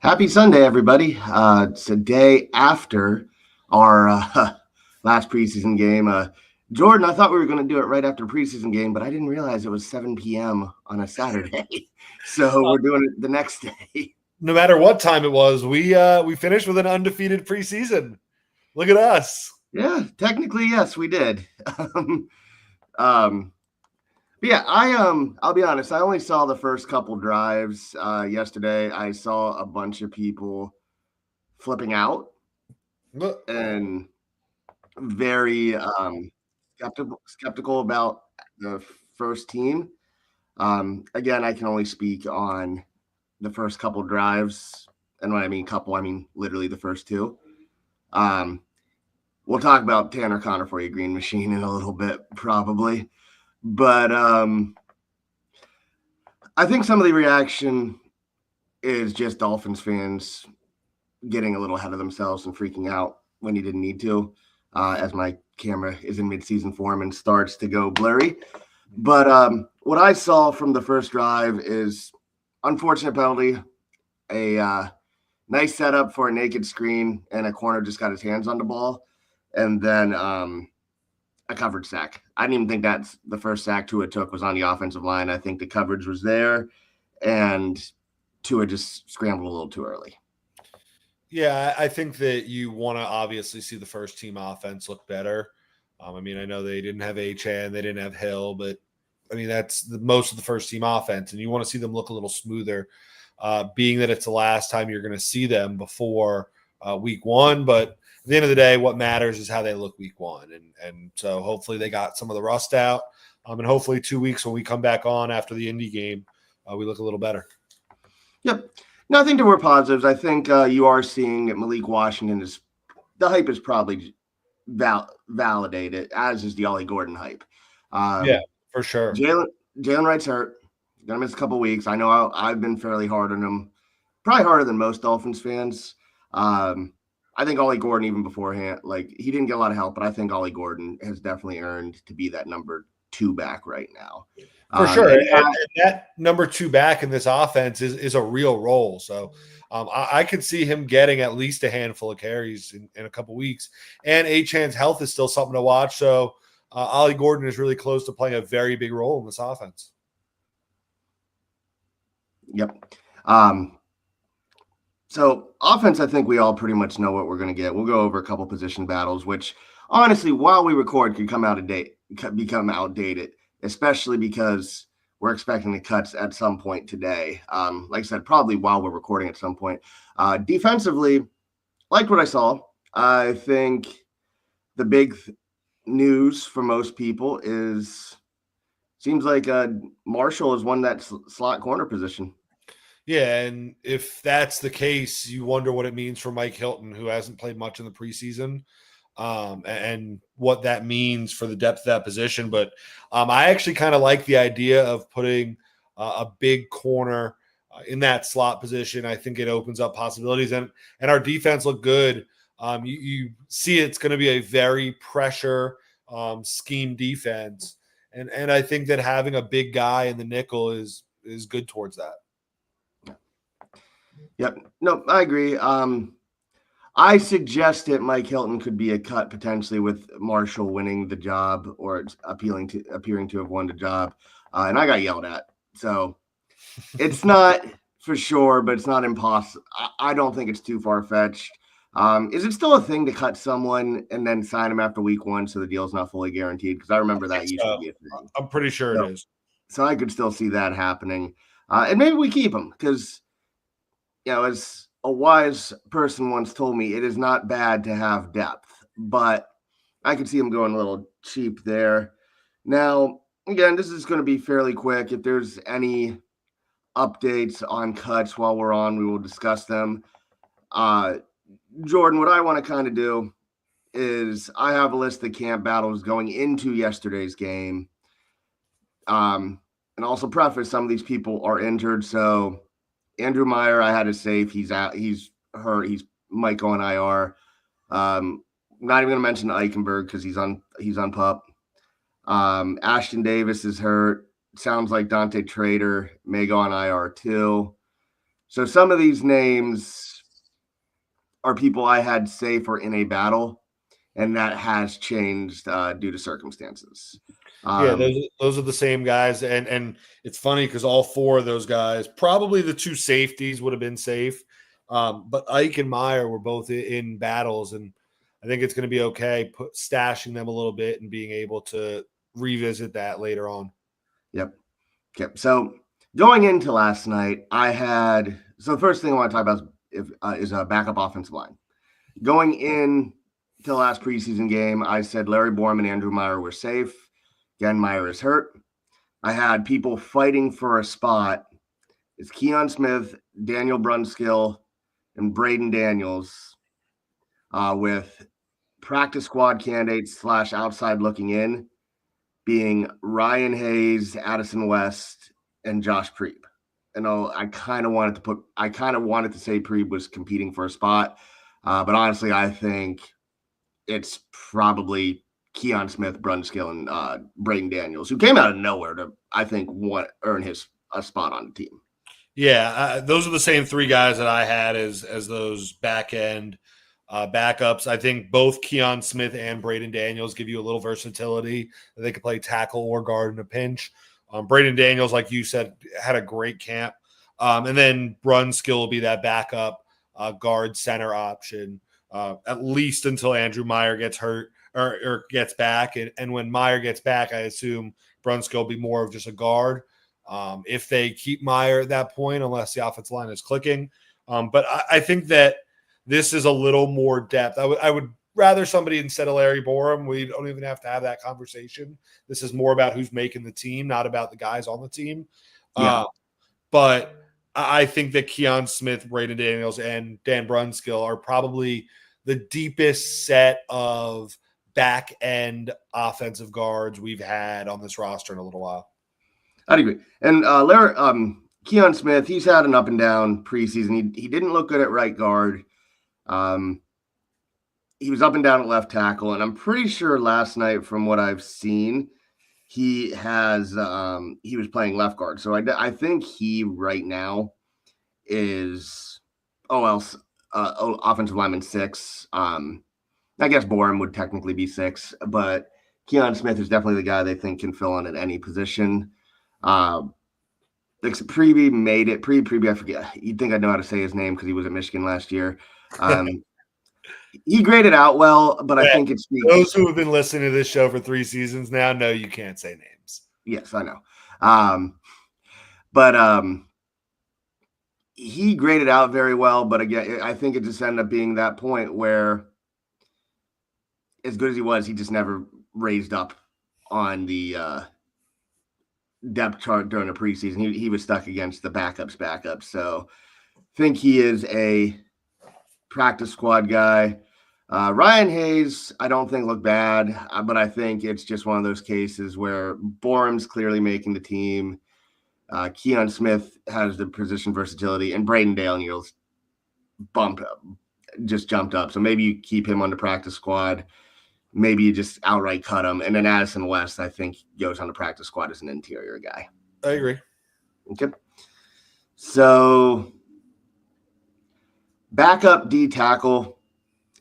Happy Sunday, everybody. It's a day after our last preseason game. Jordan, I thought we were going to do it right after preseason game, but I didn't realize it was 7 p.m. on a Saturday. So we're doing it the next day. No matter what time it was, we finished with an undefeated preseason. Look at us. Yeah, technically, yes, we did. But yeah, I'll be honest, I only saw the first couple drives yesterday. I saw a bunch of people flipping out and very skeptical about the first team. Again, I can only speak on the first couple drives, and when I mean couple, I mean literally the first two. We'll talk about Tanner Connor for you, Green Machine, in a little bit, probably. But I think some of the reaction is just Dolphins fans getting a little ahead of themselves and freaking out when you didn't need to, as my camera is in mid-season form and starts to go blurry. But what I saw from the first drive is unfortunate penalty, a nice setup for a naked screen, and a corner just got his hands on the ball, and then a covered sack. I didn't even think that's the first sack Tua took was on the offensive line. I think the coverage was there, and Tua just scrambled a little too early. Yeah, I think that you want to obviously see the first team offense look better. I mean, I know they didn't have Achane, they didn't have Hill, but I mean, that's most of the first team offense, and you want to see them look a little smoother, being that it's the last time you're going to see them before week one. But at the end of the day, what matters is how they look week one. And so hopefully they got some of the rust out. And hopefully 2 weeks when we come back on after the Indy game, we look a little better. Yep. Nothing to more positives. I think you are seeing Malik Washington the hype is probably validated, as is the Ollie Gordon hype. Yeah, for sure. Jalen Wright's hurt. Gonna miss a couple weeks. I know I've been fairly hard on him, probably harder than most Dolphins fans. I think Ollie Gordon, even beforehand, like he didn't get a lot of help, but I think Ollie Gordon has definitely earned to be that number 2 back right now. For sure. And that number 2 back in this offense is a real role. So I could see him getting at least a handful of carries in a couple weeks. And Achane's health is still something to watch. So Ollie Gordon is really close to playing a very big role in this offense. Yep. So offense, I think we all pretty much know what we're going to get. We'll go over a couple position battles, which honestly, while we record, could become outdated, especially because we're expecting the cuts at some point today. Like I said, probably while we're recording at some point. Defensively, liked what I saw. I think the big news for most people seems like Marshall has won that slot corner position. Yeah, and if that's the case, you wonder what it means for Mike Hilton, who hasn't played much in the preseason, and what that means for the depth of that position. But I actually kind of like the idea of putting a big corner in that slot position. I think it opens up possibilities, and our defense looked good. You see it's going to be a very pressure scheme defense, and I think that having a big guy in the nickel is good towards that. Yep. No, I agree. I suggested Mike Hilton could be a cut potentially with Marshall winning the job or appearing to have won the job. And I got yelled at. So it's not for sure, but it's not impossible. I don't think it's too far-fetched. Is it still a thing to cut someone and then sign him after week one so the deal's not fully guaranteed? Because I remember that used to be a thing. I'm pretty sure it is. So I could still see that happening. And maybe we keep him because, as a wise person once told me, it is not bad to have depth, but I could see him going a little cheap there. Now, again, this is going to be fairly quick. If there's any updates on cuts while we're on, we will discuss them. Jordan, what I want to kind of do is I have a list of camp battles going into yesterday's game. And also preface, some of these people are injured, so Andrew Meyer, I had to save. He's out. He's hurt. He might go on IR. Not even going to mention Eichenberg because he's on PUP. Ashton Davis is hurt. Sounds like Dante Trader may go on IR too. So some of these names are people I had safe or in a battle, and that has changed due to circumstances. Yeah, Um, those are the same guys, and it's funny because all four of those guys, probably the two safeties would have been safe, but Ike and Meyer were both in battles, and I think it's going to be okay stashing them a little bit and being able to revisit that later on. yep. Okay. So going into last night, the first thing I want to talk about is a backup offensive line. Going in to the last preseason game, I said Larry Borum and Andrew Meyer were safe. Again, Meyer is hurt. I had people fighting for a spot. It's Keon Smith, Daniel Brunskill, and Braden Daniels with practice squad candidates / outside looking in being Ryan Hayes, Addison West, and Josh Preeb. And I kind of wanted to say Preeb was competing for a spot, but honestly, I think it's probably Keon Smith, Brunskill, and Braden Daniels, who came out of nowhere to, I think, earn a spot on the team. Yeah, those are the same three guys that I had as those back end backups. I think both Keon Smith and Braden Daniels give you a little versatility. They could play tackle or guard in a pinch. Braden Daniels, like you said, had a great camp. And then Brunskill will be that backup guard center option, at least until Andrew Meyer gets hurt or gets back. And when Meyer gets back, I assume Brunskill will be more of just a guard. If they keep Meyer at that point, unless the offensive line is clicking. But I think that this is a little more depth. I would rather somebody instead of Larry Borum. We don't even have to have that conversation. This is more about who's making the team, not about the guys on the team. Yeah. But I think that Keon Smith, Braden Daniels, and Dan Brunskill are probably the deepest set of back end offensive guards we've had on this roster in a little while. I'd agree. And Keon Smith, he's had an up and down preseason. He didn't look good at right guard. He was up and down at left tackle, and I'm pretty sure last night, from what I've seen, he was playing left guard. So I think he right now is offensive lineman 6. I guess Borum would technically be 6, but Keon Smith is definitely the guy they think can fill in at any position. Preeby made it. Preeby, I forget. You'd think I'd know how to say his name because he was at Michigan last year. He graded out well, but I think it's those who have been listening to this show for 3 seasons now know you can't say names. Yes, I know. But he graded out very well. But again, I think it just ended up being that point where, as good as he was, he just never raised up on the depth chart during the preseason. He was stuck against the backups. So I think he is a practice squad guy. Ryan Hayes, I don't think looked bad, but I think it's just one of those cases where Borum's clearly making the team. Keon Smith has the position versatility, and Braden Daniels just jumped up. So maybe you keep him on the practice squad. Maybe you just outright cut him. And then Addison West, I think, goes on the practice squad as an interior guy. I agree. Okay. So backup D tackle,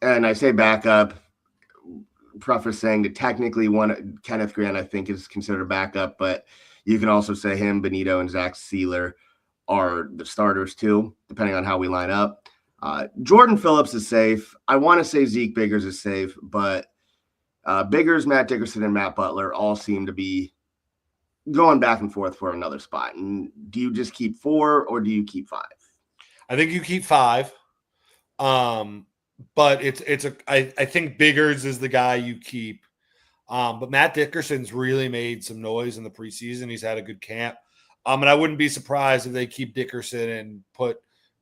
and I say backup, preface saying that technically Kenneth Grant, I think, is considered a backup, but you can also say him, Benito, and Zach Sealer are the starters too, depending on how we line up. Jordan Phillips is safe. I want to say Zeke Biggers is safe, but Biggers, Matt Dickerson, and Matt Butler all seem to be going back and forth for another spot. And do you just keep 4 or do you keep 5? I think you keep 5. But I think Biggers is the guy you keep. But Matt Dickerson's really made some noise in the preseason. He's had a good camp. And I wouldn't be surprised if they keep Dickerson and put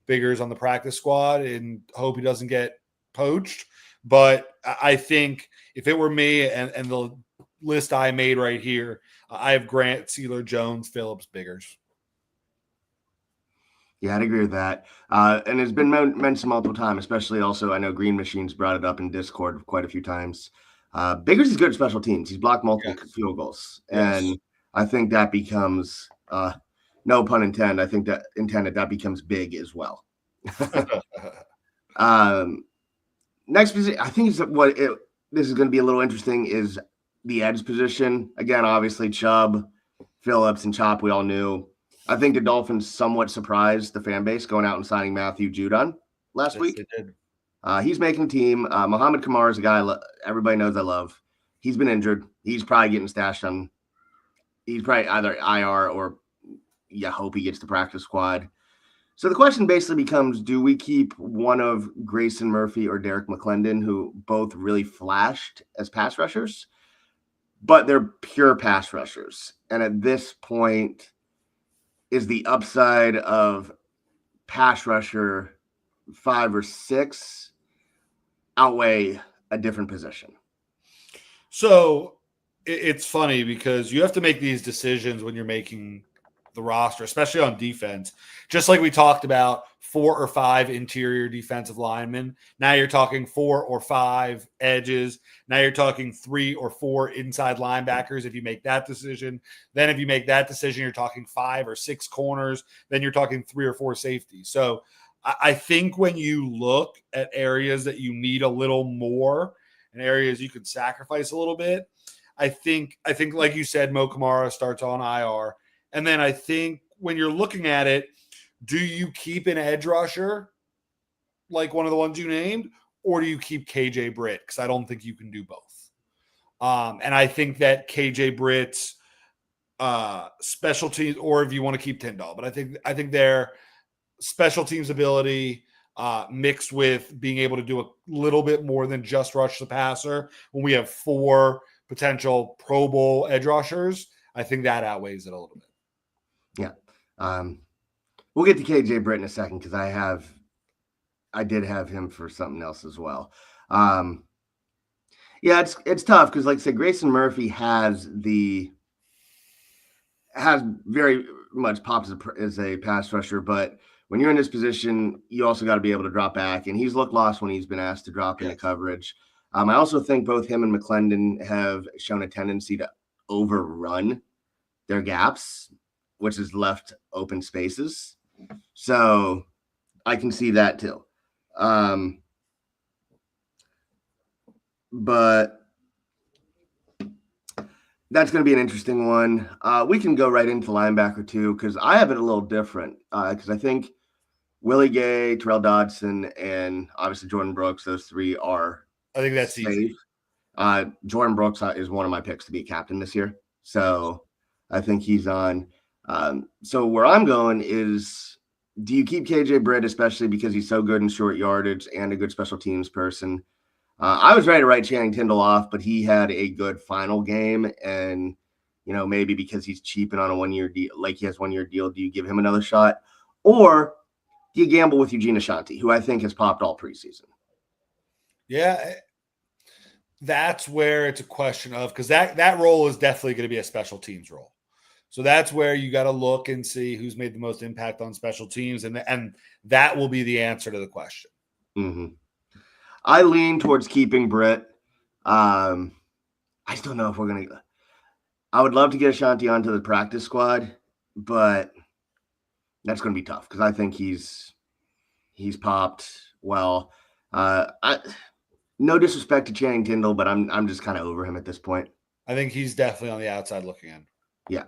Biggers on the practice squad and hope he doesn't get poached. But I think if it were me and the list I made right here, I have Grant, Sealer, Jones, Phillips, Biggers. Yeah, I'd agree with that. And it's been mentioned multiple times, especially also I know Green Machine's brought it up in Discord quite a few times. Biggers is good at special teams. He's blocked multiple field goals. Yes. And I think that becomes no pun intended. I think that becomes big as well. Next position, I think this is going to be a little interesting is the edge position. Again, obviously Chubb, Phillips, and Chop we all knew. I think the Dolphins somewhat surprised the fan base going out and signing Matthew Judon last Yes, week. they did. He's making the team. Muhammad Kamara is a guy everybody knows I love. He's been injured. He's probably getting stashed on. He's probably either IR or you hope he gets the practice squad. So the question basically becomes, do we keep one of Grayson Murphy or Derek McClendon, who both really flashed as pass rushers, but they're pure pass rushers? And at this point, is the upside of pass rusher 5 or 6 outweigh a different position? So it's funny because you have to make these decisions when you're making the roster, especially on defense. Just like we talked about 4 or 5 interior defensive linemen. Now you're talking 4 or 5 edges. Now you're talking 3 or 4 inside linebackers if you make that decision. Then if you make that decision, you're talking 5 or 6 corners. Then you're talking 3 or 4 safeties. So I think when you look at areas that you need a little more and areas you could sacrifice a little bit, I think like you said, Mo Kamara starts on IR. And then I think when you're looking at it, do you keep an edge rusher like one of the ones you named, or do you keep KJ Britt? Because I don't think you can do both. And I think that KJ Britt's special teams, or if you want to keep Tyndall, but I think their special teams ability mixed with being able to do a little bit more than just rush the passer when we have 4 potential Pro Bowl edge rushers, I think that outweighs it a little bit. Yeah. We'll get to KJ Britt in a second because I did have him for something else as well. Yeah, it's tough because, like I said, Grayson Murphy has very much pops as a pass rusher, but when you're in this position, you also got to be able to drop back, and he's looked lost when he's been asked to drop into coverage. I also think both him and McClendon have shown a tendency to overrun their gaps, which has left open spaces. So I can see that too. But that's going to be an interesting one. We can go right into linebacker too, because I have it a little different. Because I think Willie Gay, Terrell Dodson, and obviously Jordan Brooks, those 3 are I think that's safe. easy. Jordan Brooks is one of my picks to be a captain this year. So I think he's on. So where I'm going is, do you keep KJ Britt, especially because he's so good in short yardage and a good special teams person? I was ready to write Channing Tindall off, but he had a good final game. And, maybe because he's cheap and on a 1-year deal, like he has 1-year deal, do you give him another shot? Or do you gamble with Eugene Ashanti, who I think has popped all preseason? Yeah, that's where it's a question of, because that role is definitely going to be a special teams role. So that's where you got to look and see who's made the most impact on special teams, and that will be the answer to the question. Mm-hmm. I lean towards keeping Britt. I still know if we're going to – I would love to get Ashanti onto the practice squad, but that's going to be tough because I think he's popped well. No disrespect to Channing Tindall, but I'm just kind of over him at this point. I think he's definitely on the outside looking in. Yeah.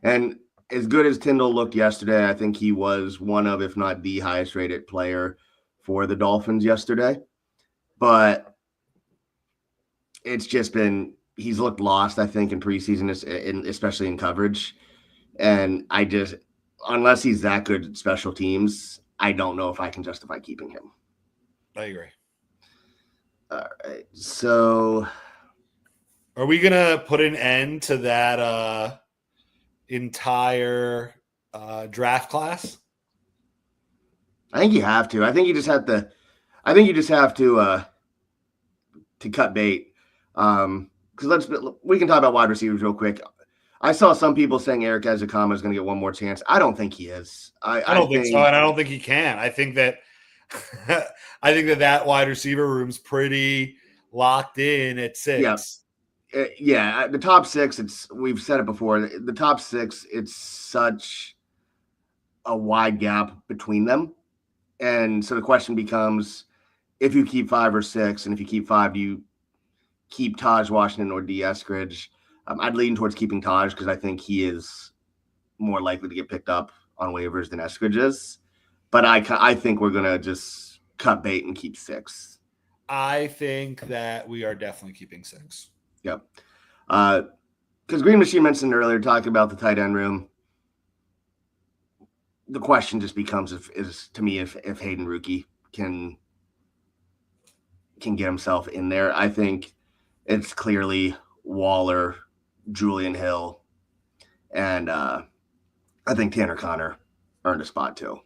And as good as Tindall looked yesterday, I think he was one of, if not the highest rated player for the Dolphins yesterday. But it's just been, he's looked lost, I think, in preseason, especially in coverage. And unless he's that good at special teams, I don't know if I can justify keeping him. I agree. All right. So are we going to put an end to that entire draft class? I think you have to. I think you just have to. I think you just have to cut bait. Because we can talk about wide receivers real quick. I saw some people saying Eric Ezekama is going to get one more chance. I don't think he is. I don't think so, and I don't think he can. I think that that wide receiver room's pretty locked in at 6. Yeah. The top 6. We've said it before. The top 6. It's such a wide gap between them. And so the question becomes, if you keep 5 or 6, and if you keep 5, do you keep Taj Washington or D. Eskridge? I'd lean towards keeping Taj because I think he is more likely to get picked up on waivers than Eskridge is. But I think we're going to just cut bait and keep 6. I think that we are definitely keeping 6. Yep. Because Green Machine mentioned earlier, talking about the tight end room, the question just becomes if Hayden Rookie can get himself in there. I think it's clearly Waller, Julian Hill, and I think Tanner Connor earned a spot too.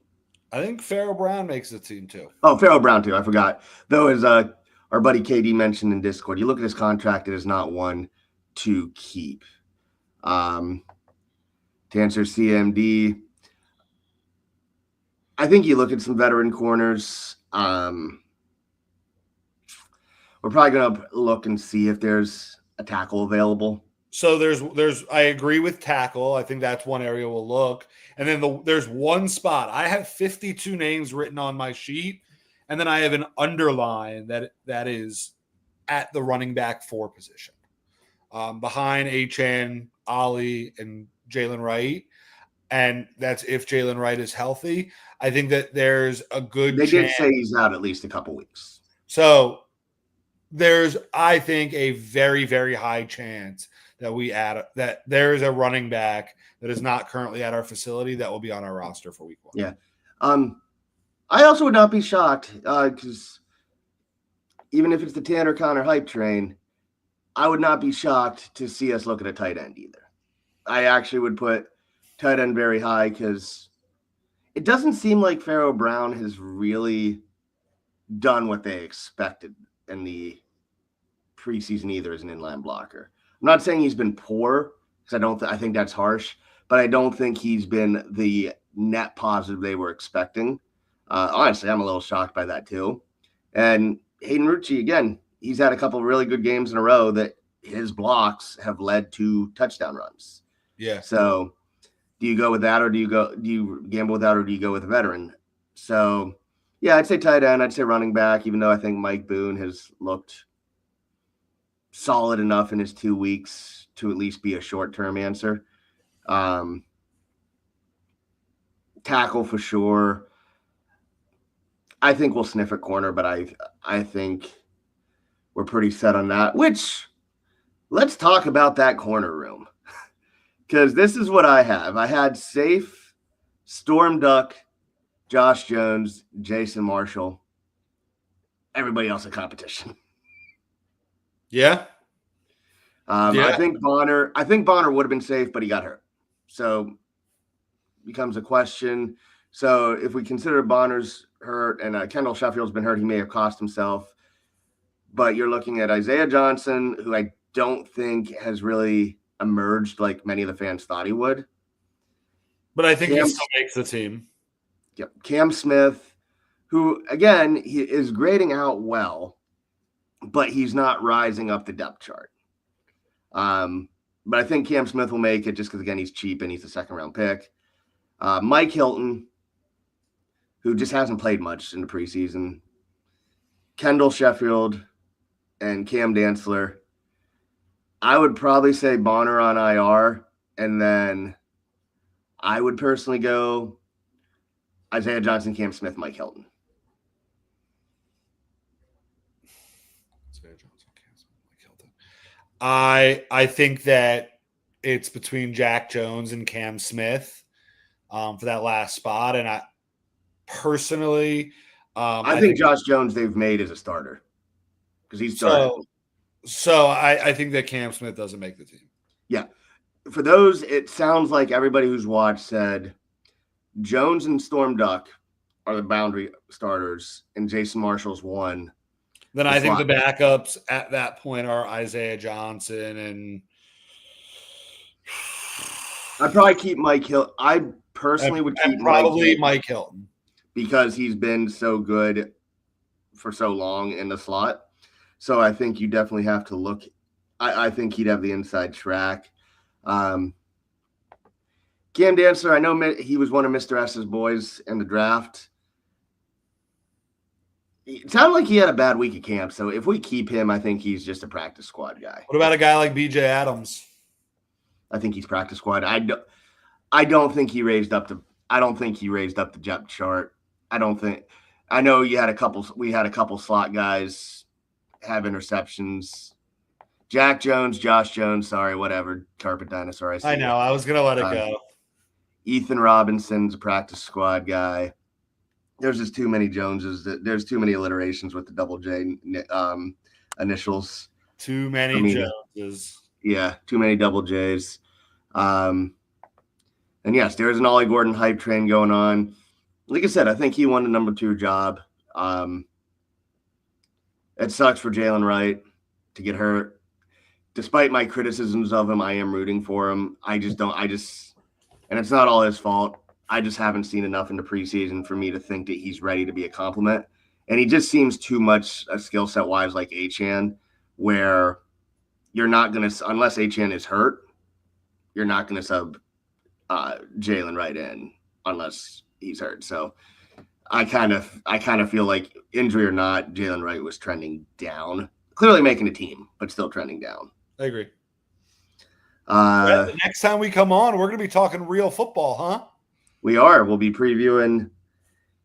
I think Pharaoh Brown makes the team too. Oh, Pharaoh Brown too. I forgot. Though, as our buddy KD mentioned in Discord, you look at his contract, it is not one to keep. To answer CMD, I think you look at some veteran corners. We're probably going to look and see if there's a tackle available. So there's I agree with tackle. I think that's one area we'll look. And then there's one spot. I have 52 names written on my sheet, and then I have an underline that is at the running back 4 position, behind HN, Ollie, and Jalen Wright. And that's if Jalen Wright is healthy. I think that there's a good They chance. did say he's out at least a couple weeks. So there's, I think, a very, very high chance that there is a running back that is not currently at our facility that will be on our roster for week 1. Yeah. I also would not be shocked because even if it's the Tanner Connor hype train, I would not be shocked to see us look at a tight end either. I actually would put tight end very high because it doesn't seem like Pharaoh Brown has really done what they expected in the preseason either as an inline blocker. I'm not saying he's been poor because I think that's harsh, but I don't think he's been the net positive they were expecting. Honestly, I'm a little shocked by that too. And Hayden Rucci, again, he's had a couple of really good games in a row that his blocks have led to touchdown runs. Yeah. So do you go with that, or do you gamble with that, or do you go with a veteran? So yeah, I'd say tight end, I'd say running back, even though I think Mike Boone has looked solid enough in his 2 weeks to at least be a short-term answer. Tackle for sure. I think we'll sniff at corner, but I think we're pretty set on that, which let's talk about that corner room. Because this is what I have. I had Safe, Storm Duck, Josh Jones, Jason Marshall, everybody else in competition. Yeah. I think Bonner would have been safe, but he got hurt. So becomes a question. So if we consider Bonner's hurt and Kendall Sheffield's been hurt, he may have cost himself. But you're looking at Isaiah Johnson, who I don't think has really emerged like many of the fans thought he would. But I think he still makes the team. Yep. Cam Smith, who, again, he is grading out well, but he's not rising up the depth chart. But I think Cam Smith will make it just because, again, he's cheap and he's a second-round pick. Mike Hilton, who just hasn't played much in the preseason. Kendall Sheffield and Cam Dantzler. I would probably say Bonner on IR, and then I would personally go Isaiah Johnson, Cam Smith, Mike Hilton. Isaiah Johnson, Cam Smith, Mike Hilton. I think that it's between Jack Jones and Cam Smith for that last spot, and I personally, I think Josh Jones they've made as a starter because he's started. So I think that Cam Smith doesn't make the team. Yeah. For those, it sounds like everybody who's watched said Jones and Storm Duck are the boundary starters, and Jason Marshall's one. Then I think the backups at that point are Isaiah Johnson and I'd probably keep Mike Hilton. I personally would keep Mike Hilton because he's been so good for so long in the slot. So I think you definitely have to look. I think he'd have the inside track. Cam Cam Dancer, I know he was one of Mr. S's boys in the draft. It sounded like he had a bad week at camp, so if we keep him, I think he's just a practice squad guy. What about a guy like BJ Adams? I think he's practice squad. I don't think he raised up the. I don't think he raised up the depth chart. I don't think. I know we had a couple slot guys have interceptions. Jack Jones, Josh Jones, sorry, whatever. Carpet dinosaur. I know. I was gonna let it go. Ethan Robinson's a practice squad guy. There's just too many Joneses. There's too many alliterations with the double J initials. Too many Joneses. Yeah, too many double J's. And yes, there's an Ollie Gordon hype train going on. Like I said, I think he won the number 2 job. It sucks for Jalen Wright to get hurt. Despite my criticisms of him, I am rooting for him. And it's not all his fault. I just haven't seen enough in the preseason for me to think that he's ready to be a compliment. And he just seems too much a skill set wise like Achane, where you're not going to, unless Achane is hurt, you're not going to sub Jalen Wright in unless he's hurt. So I kind of feel like, injury or not, Jalen Wright was trending down. Clearly making a team, but still trending down. I agree. The next time we come on, we're going to be talking real football, huh? We are. We'll be previewing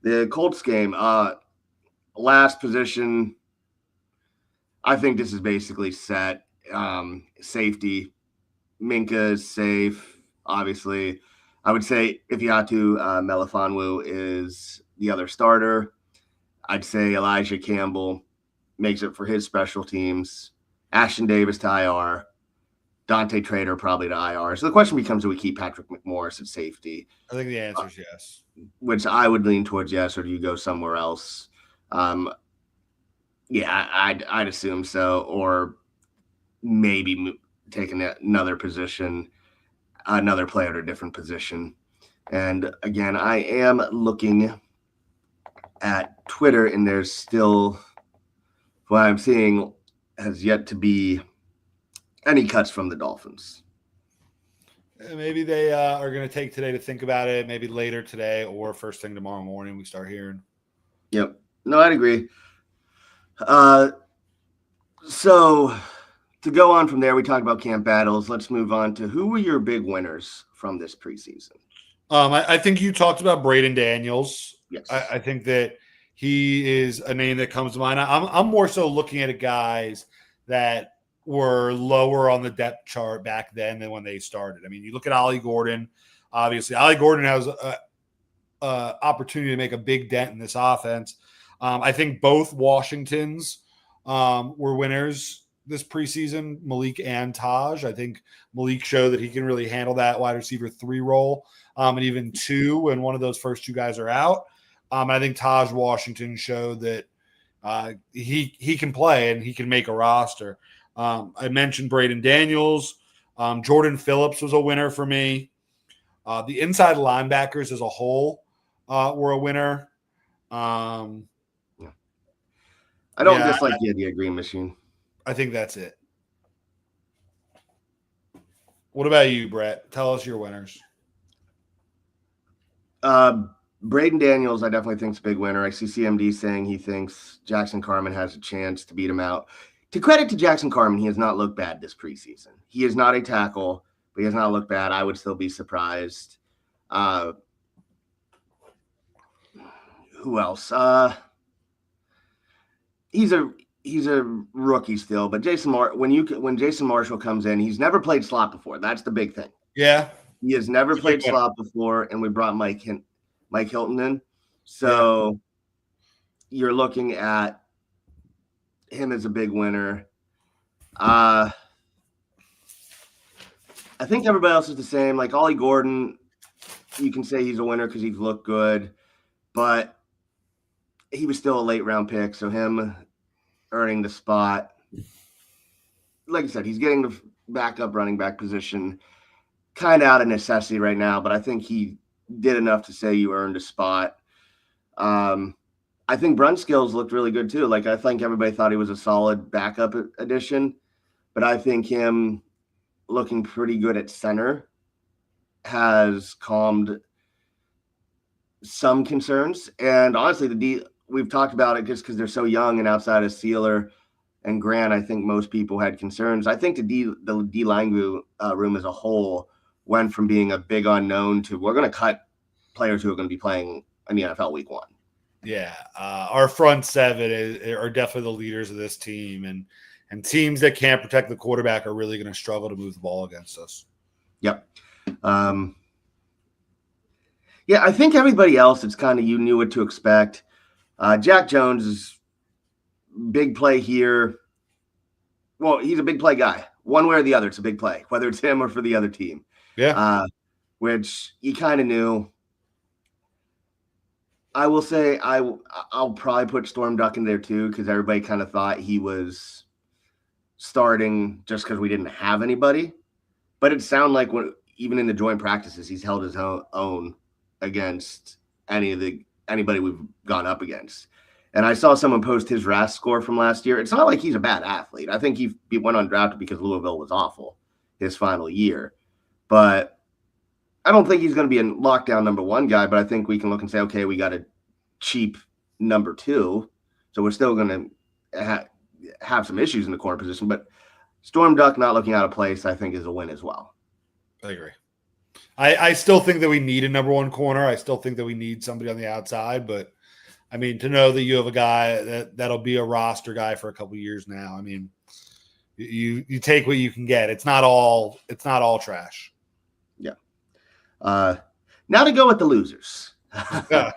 the Colts game. Last position, I think this is basically set. Safety, Minka is safe, obviously. I would say Ifeatu Melifonwu is the other starter. I'd say Elijah Campbell makes it for his special teams. Ashton Davis to IR. Dante Trader probably to IR. So the question becomes, do we keep Patrick McMorris at safety? I think the answer is yes. Which I would lean towards yes, or do you go somewhere else? Yeah, I'd assume so. Or maybe taking another position, another player at a different position. And again, I am looking at Twitter, and there's still, what I'm seeing has yet to be any cuts from the Dolphins. Maybe they are going to take today to think about it. Maybe later today or first thing tomorrow morning we start hearing. Yep. No, I'd agree. So to go on from there, we talked about camp battles. Let's move on to who were your big winners from this preseason? I think you talked about Braden Daniels. Yes. I think that he is a name that comes to mind. I'm more so looking at guys that were lower on the depth chart back then than when they started. I mean, you look at Ollie Gordon. Obviously, Ollie Gordon has an opportunity to make a big dent in this offense. I think both Washingtons were winners this preseason, Malik and Taj. I think Malik showed that he can really handle that wide receiver 3 role, and even 2 when one of those first 2 guys are out. I think Taj Washington showed that he can play and he can make a roster. I mentioned Braden Daniels. Jordan Phillips was a winner for me. The inside linebackers as a whole were a winner. I don't dislike the idea of Green Machine. I think that's it. What about you, Brett? Tell us your winners. Braden Daniels, I definitely think is a big winner. I see CMD saying he thinks Jackson Carman has a chance to beat him out. To credit to Jackson Carman, he has not looked bad this preseason. He is not a tackle, but he has not looked bad. I would still be surprised. Who else? He's a rookie still, but when Jason Marshall comes in, he's never played slot before. That's the big thing. Yeah, he has never played slot before, and we brought Mike Hilton in. So you're looking at him as a big winner. I think everybody else is the same. Like Ollie Gordon, you can say he's a winner because he's looked good, but he was still a late round pick. So him earning the spot, like I said, he's getting the backup running back position kind of out of necessity right now, but I think he did enough to say you earned a spot. I think Brunskills looked really good too. Like I think everybody thought he was a solid backup addition, but I think him looking pretty good at center has calmed some concerns. And honestly, we've talked about it just because they're so young, and outside of Sealer and Grant, I think most people had concerns. I think the D line room as a whole went from being a big unknown to we're going to cut players who are going to be playing in the NFL week 1. Yeah, our front seven are definitely the leaders of this team, and teams that can't protect the quarterback are really going to struggle to move the ball against us. Yep. Yeah, I think everybody else, it's kind of you knew what to expect. Jack Jones is big play here. Well, he's a big play guy. One way or the other, it's a big play, whether it's him or for the other team. Yeah. Which you kind of knew. I will say I'll probably put Storm Duck in there too, because everybody kind of thought he was starting just because we didn't have anybody. But it sounded like even in the joint practices, he's held his own against anybody we've gone up against. And I saw someone post his RAS score from last year. It's not like he's a bad athlete. I think he went undrafted because Louisville was awful his final year. But I don't think he's going to be a lockdown number 1 guy, but I think we can look and say, okay, we got a cheap number 2. So we're still going to have some issues in the corner position. But Storm Duck not looking out of place, I think, is a win as well. I agree. I still think that we need a number 1 corner. I still think that we need somebody on the outside, but I mean, to know that you have a guy that'll be a roster guy for a couple of years now. I mean, you take what you can get. It's not all trash. Yeah. Now to go with the losers. I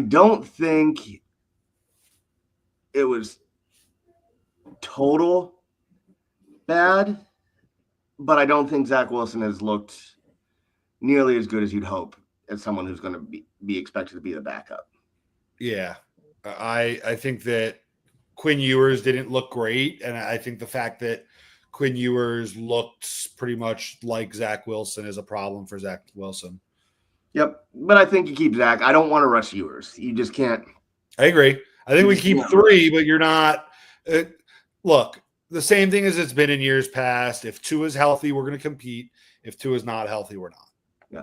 don't think it was total bad, but I don't think Zach Wilson has looked nearly as good as you'd hope as someone who's going to be expected to be the backup. Yeah. I think that Quinn Ewers didn't look great, and I think the fact that Quinn Ewers looked pretty much like Zach Wilson is a problem for Zach Wilson. Yep, but I think you keep Zach. I don't want to rush Ewers. You just can't. I agree. I think we keep 3, but you're not. Look, the same thing as it's been in years past. If Tua is healthy, we're going to compete. If Tua is not healthy, we're not. Yeah,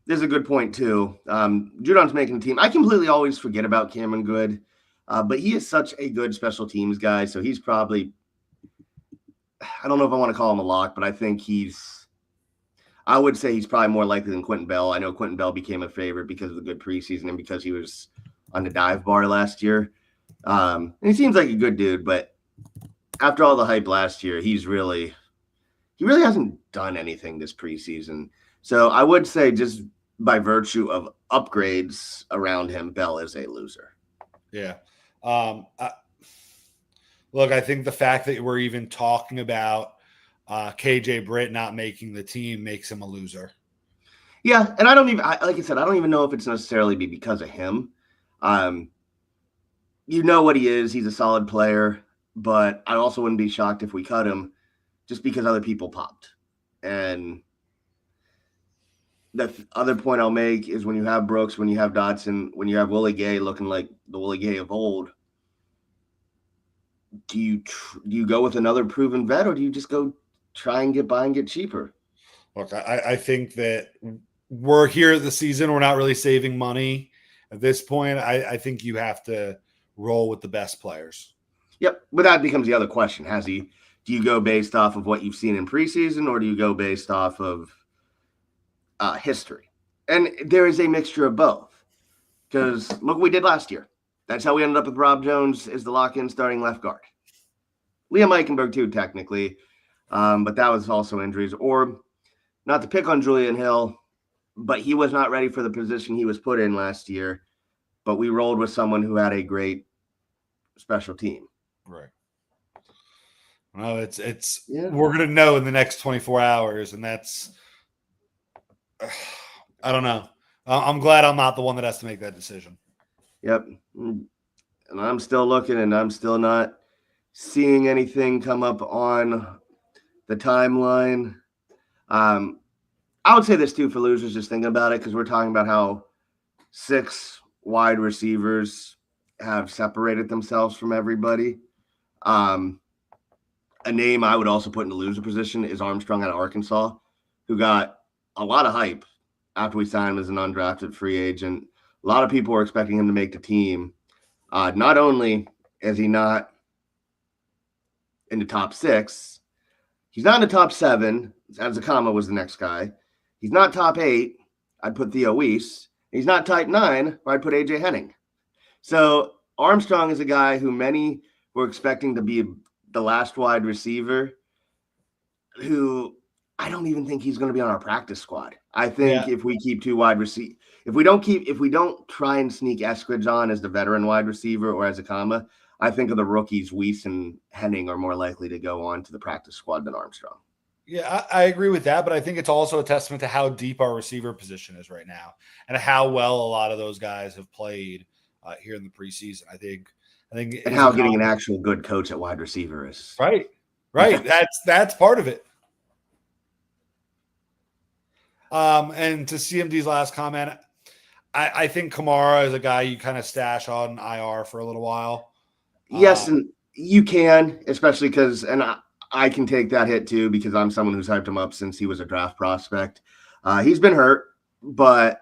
there's a good point too. Judon's making the team. I completely always forget about Cameron Good, but he is such a good special teams guy. So he's probably. I don't know if I want to call him a lock, but I think I would say he's probably more likely than Quentin Bell. I know Quentin Bell became a favorite because of the good preseason and because he was on the dive bar last year. And he seems like a good dude, but after all the hype last year, he really hasn't done anything this preseason. So I would say just by virtue of upgrades around him, Bell is a loser. Yeah. Look, I think the fact that we're even talking about KJ Britt not making the team makes him a loser. Yeah, and like I said, I don't even know if it's necessarily because of him. You know what he is. He's a solid player, but I also wouldn't be shocked if we cut him just because other people popped. And the other point I'll make is when you have Brooks, when you have Dotson, when you have Willie Gay looking like the Willie Gay of old, do you go with another proven vet, or do you just go try and get by and get cheaper? Look, I think that we're here this season. We're not really saving money at this point. I think you have to roll with the best players. Yep, but that becomes the other question. Do you go based off of what you've seen in preseason, or do you go based off of history? And there is a mixture of both. Because look what we did last year. That's how we ended up with Rob Jones as the lock-in starting left guard. Liam Eichenberg too, technically. But that was also injuries. Or not to pick on Julian Hill, but he was not ready for the position he was put in last year. But we rolled with someone who had a great special team. Right. Well, we're going to know in the next 24 hours, and that's I don't know. I'm glad I'm not the one that has to make that decision. Yep. And I'm still looking, and I'm still not seeing anything come up on the timeline. I would say this too for losers, just thinking about it, because we're talking about how 6 wide receivers have separated themselves from everybody. a name I would also put in the loser position is Armstrong out of Arkansas, who got a lot of hype after we signed him as an undrafted free agent. A lot of people were expecting him to make the team. Not only is he not in the top 6, he's not in the top 7. Azakama was the next guy. He's not top 8. I'd put Theo Weiss. He's not type 9, where I'd put AJ Henning. So Armstrong is a guy who many were expecting to be the last wide receiver, who I don't even think he's going to be on our practice squad. I think if we keep 2 wide receiver, if we don't try and sneak Eskridge on as the veteran wide receiver or as Akama, I think of the rookies, Weiss and Henning are more likely to go on to the practice squad than Armstrong. Yeah, I agree with that, but I think it's also a testament to how deep our receiver position is right now and how well a lot of those guys have played here in the preseason. I think, and how getting an actual good coach at wide receiver is right. That's part of it. And to CMD's last comment, I think Kamara is a guy you kind of stash on IR for a little while. Yes, and you can, especially because, and I can take that hit too, because I'm someone who's hyped him up since he was a draft prospect. He's been hurt, but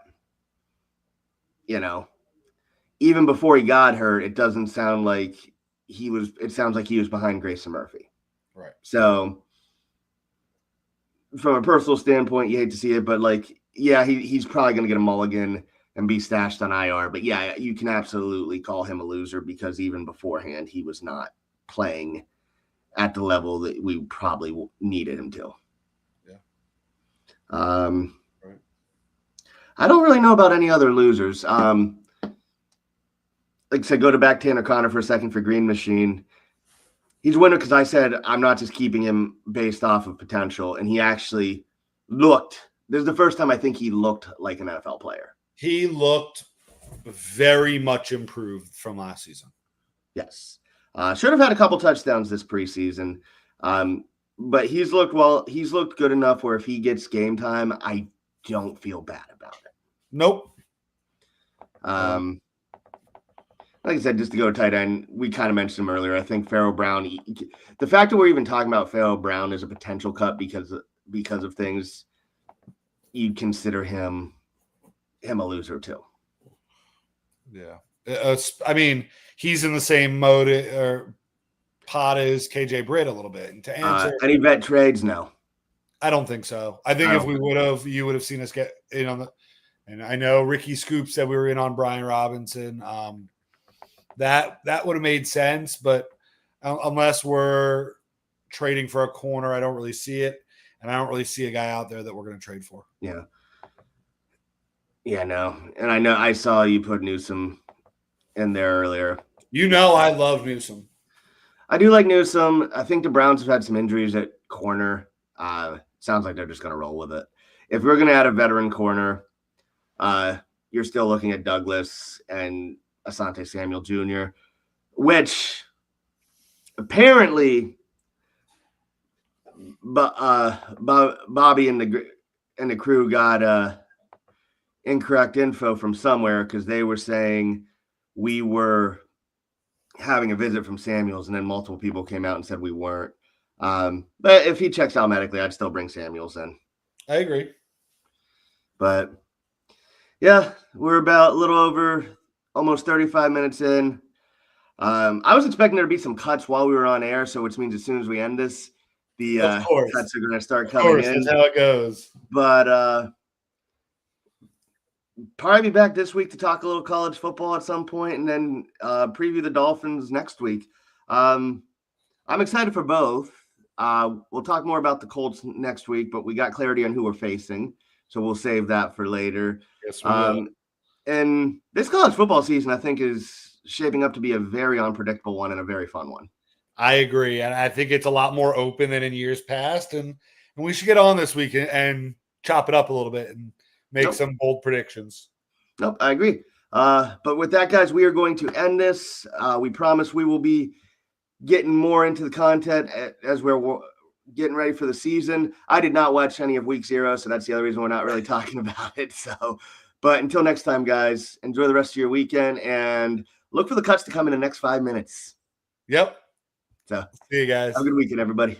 even before he got hurt, it doesn't sound like he was. It sounds like he was behind Grayson Murphy. Right. So, from a personal standpoint, you hate to see it, but he's probably going to get a mulligan and be stashed on IR. But yeah, you can absolutely call him a loser because even beforehand, he was not playing at the level that we probably needed him to. Yeah. Right. I don't really know about any other losers. Like I said, go to back Tanner Connor for a second for Green Machine. He's a winner because I said I'm not just keeping him based off of potential, and he actually looked. This is the first time I think he looked like an NFL player. He looked very much improved from last season. Yes. Should have had a couple touchdowns this preseason. But he's looked well. He's looked good enough where if he gets game time, I don't feel bad about it. Nope. Like I said, just to go tight end, we kind of mentioned him earlier. I think Pharaoh Brown, the fact that we're even talking about Pharaoh Brown as a potential cut because of things, you'd consider him a loser too. Yeah. I mean, he's in the same mode or pot as KJ Britt a little bit. And to answer any vet trades, no. I don't think so. I think if we would have, you would have seen us get in on the. And I know Ricky Scoop said we were in on Brian Robinson. That would have made sense, but unless we're trading for a corner, I don't really see it, and I don't really see a guy out there that we're going to trade for. Yeah. Yeah, no. And I know I saw you put Newsome in there earlier. I love Newsome. I do like Newsome. I think the Browns have had some injuries at corner. Sounds like they're just going to roll with it. If we're going to add a veteran corner, you're still looking at Douglas and Asante Samuel Jr., which apparently Bobby and the crew got incorrect info from somewhere because they were saying we were having a visit from Samuels, and then multiple people came out and said we weren't. But if he checks out medically, I'd still bring Samuels in. I agree. But yeah, we're about a little over almost 35 minutes in. I was expecting there to be some cuts while we were on air, so which means as soon as we end this, the cuts are going to start coming in. That's how it goes. But probably be back this week to talk a little college football at some point, and then preview the Dolphins next week. I'm excited for both. We'll talk more about the Colts next week, but we got clarity on who we're facing, so we'll save that for later. Yes, we will. And this college football season, I think, is shaping up to be a very unpredictable one and a very fun one. I agree. And I think it's a lot more open than in years past. And we should get on this week and chop it up a little bit and make some bold predictions. Nope, I agree. But with that, guys, we are going to end this. We promise we will be getting more into the content as we're getting ready for the season. I did not watch any of week 0, so that's the other reason we're not really talking about it. But until next time, guys, enjoy the rest of your weekend and look for the cuts to come in the next 5 minutes. Yep. So See you guys. have a good weekend, everybody.